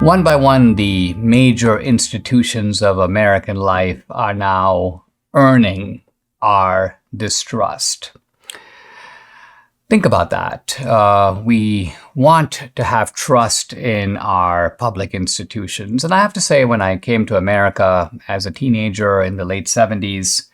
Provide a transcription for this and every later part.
One by one, the major institutions of American life are now earning our distrust. Think about that. We want to have trust in our public institutions. And I have to say, when I came to America as a teenager in the late 70s,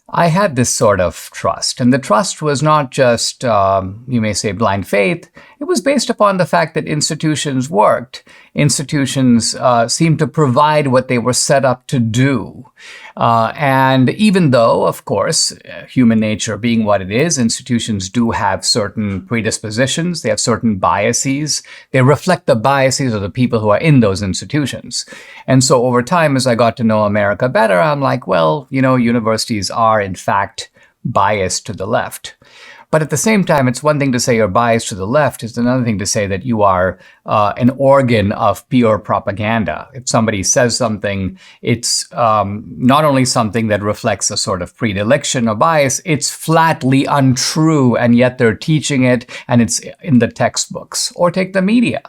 I had this sort of trust. And the trust was not just, you may say, blind faith. It was based upon the fact that institutions worked. Institutions seemed to provide what they were set up to do. And even though, of course, human nature being what it is, institutions do have certain predispositions. They have certain biases. They reflect the biases of the people who are in those institutions. And so over time, as I got to know America better, I'm like, well, universities are, in fact, biased to the left. But at the same time, it's one thing to say you're biased to the left. It's another thing to say that you are an organ of pure propaganda. If somebody says something, it's not only something that reflects a sort of predilection or bias, it's flatly untrue, and yet they're teaching it, and it's in the textbooks. Or take the media.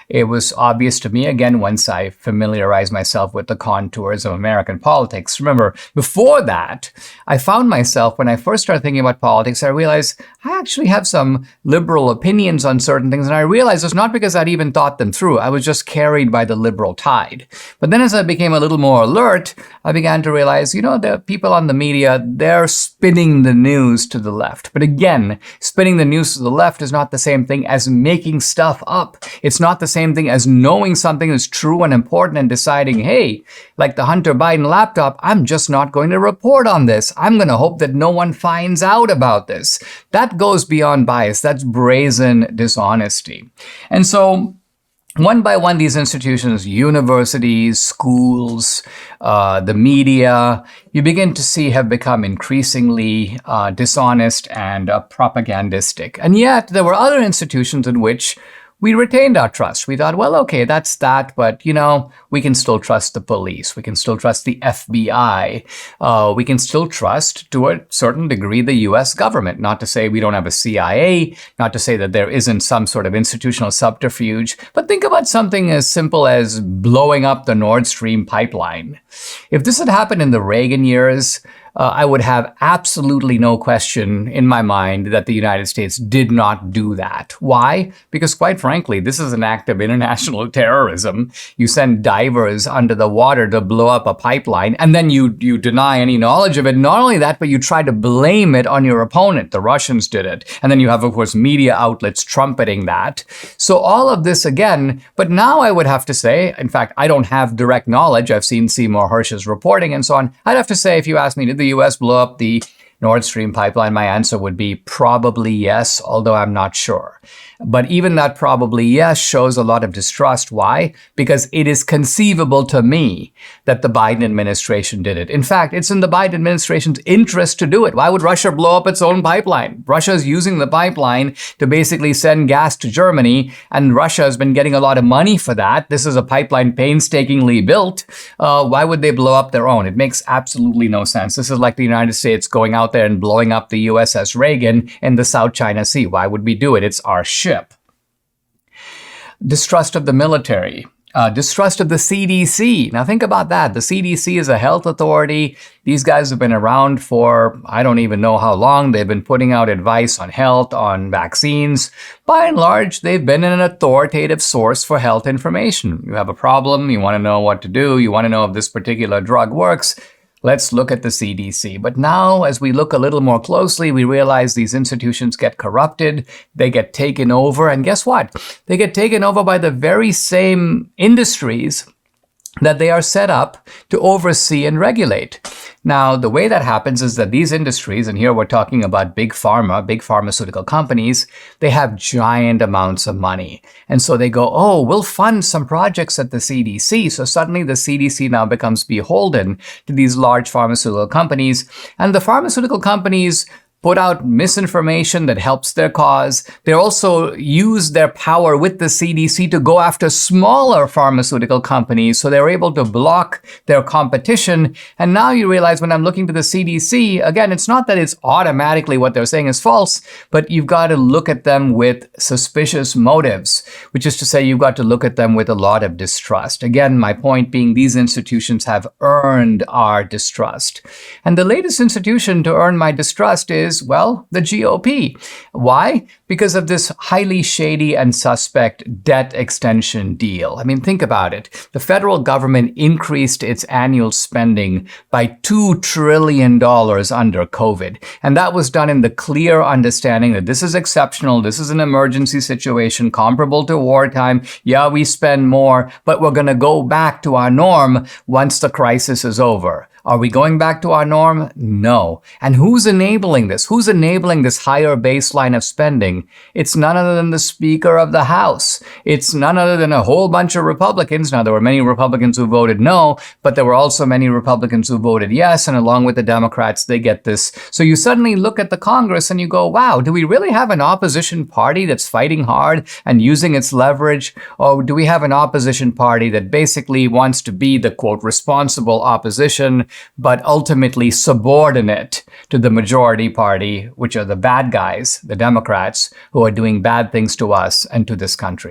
It was obvious to me, again, once I familiarized myself with the contours of American politics. Remember, before that, I found myself, when I first started thinking about politics, I realized I actually have some liberal opinions on certain things. And I realized it's not because I'd even thought them through. I was just carried by the liberal tide. But then as I became a little more alert, I began to realize, the people on the media, they're spinning the news to the left. But again, spinning the news to the left is not the same thing as making stuff up. It's not the same thing as knowing something is true and important and deciding, hey, like the Hunter Biden laptop, I'm just not going to report on this. I'm going to hope that no one finds out about this. That goes beyond bias. That's brazen dishonesty. And so one by one, these institutions, universities, schools, the media, you begin to see have become increasingly dishonest and propagandistic. And yet there were other institutions in which we retained our trust. We thought, well, okay, that's that, but, we can still trust the police. We can still trust the FBI. We can still trust, to a certain degree, the U.S. government. Not to say we don't have a CIA, not to say that there isn't some sort of institutional subterfuge, but think about something as simple as blowing up the Nord Stream pipeline. If this had happened in the Reagan years, I would have absolutely no question in my mind that the United States did not do that. Why? Because quite frankly, this is an act of international terrorism. You send divers under the water to blow up a pipeline, and then you deny any knowledge of it. Not only that, but you try to blame it on your opponent. The Russians did it. And then you have, of course, media outlets trumpeting that. So all of this again, but now I would have to say, in fact, I don't have direct knowledge. I've seen Seymour Hersh's reporting and so on. I'd have to say, if you ask me, did the U.S. blow up the Nord Stream pipeline, my answer would be probably yes, although I'm not sure. But even that probably yes shows a lot of distrust. Why? Because it is conceivable to me that the Biden administration did it. In fact, it's in the Biden administration's interest to do it. Why would Russia blow up its own pipeline? Russia is using the pipeline to basically send gas to Germany, and Russia has been getting a lot of money for that. This is a pipeline painstakingly built. Why would they blow up their own? It makes absolutely no sense. This is like the United States going out there and blowing up the USS Reagan in the South China Sea. Why would we do it? It's our ship. Distrust of the military. Distrust of the CDC. Now think about that. The CDC is a health authority. These guys have been around for, I don't even know how long. They've been putting out advice on health, on vaccines. By and large, they've been an authoritative source for health information. You have a problem, you want to know what to do, you want to know if this particular drug works. Let's look at the CDC. But now, as we look a little more closely, we realize these institutions get corrupted, they get taken over, and guess what? They get taken over by the very same industries that they are set up to oversee and regulate. Now, the way that happens is that these industries, and here we're talking about big pharma, big pharmaceutical companies, they have giant amounts of money. And so they go, oh, we'll fund some projects at the CDC. So suddenly the CDC now becomes beholden to these large pharmaceutical companies. And the pharmaceutical companies put out misinformation that helps their cause. They also use their power with the CDC to go after smaller pharmaceutical companies, so they're able to block their competition. And now you realize when I'm looking to the CDC, again, it's not that it's automatically what they're saying is false, but you've got to look at them with suspicious motives, which is to say you've got to look at them with a lot of distrust. Again, my point being these institutions have earned our distrust. And the latest institution to earn my distrust is, well, the GOP. Why? Because of this highly shady and suspect debt extension deal. I mean, think about it. The federal government increased its annual spending by $2 trillion under COVID. And that was done in the clear understanding that this is exceptional. This is an emergency situation comparable to wartime. Yeah, we spend more, but we're going to go back to our norm once the crisis is over. Are we going back to our norm? No. And who's enabling this? Who's enabling this higher baseline of spending? It's none other than the Speaker of the House. It's none other than a whole bunch of Republicans. Now, there were many Republicans who voted no, but there were also many Republicans who voted yes, and along with the Democrats, they get this. So you suddenly look at the Congress and you go, wow, do we really have an opposition party that's fighting hard and using its leverage? Or do we have an opposition party that basically wants to be the, quote, responsible opposition, but ultimately subordinate to the majority party, which are the bad guys, the Democrats, who are doing bad things to us and to this country?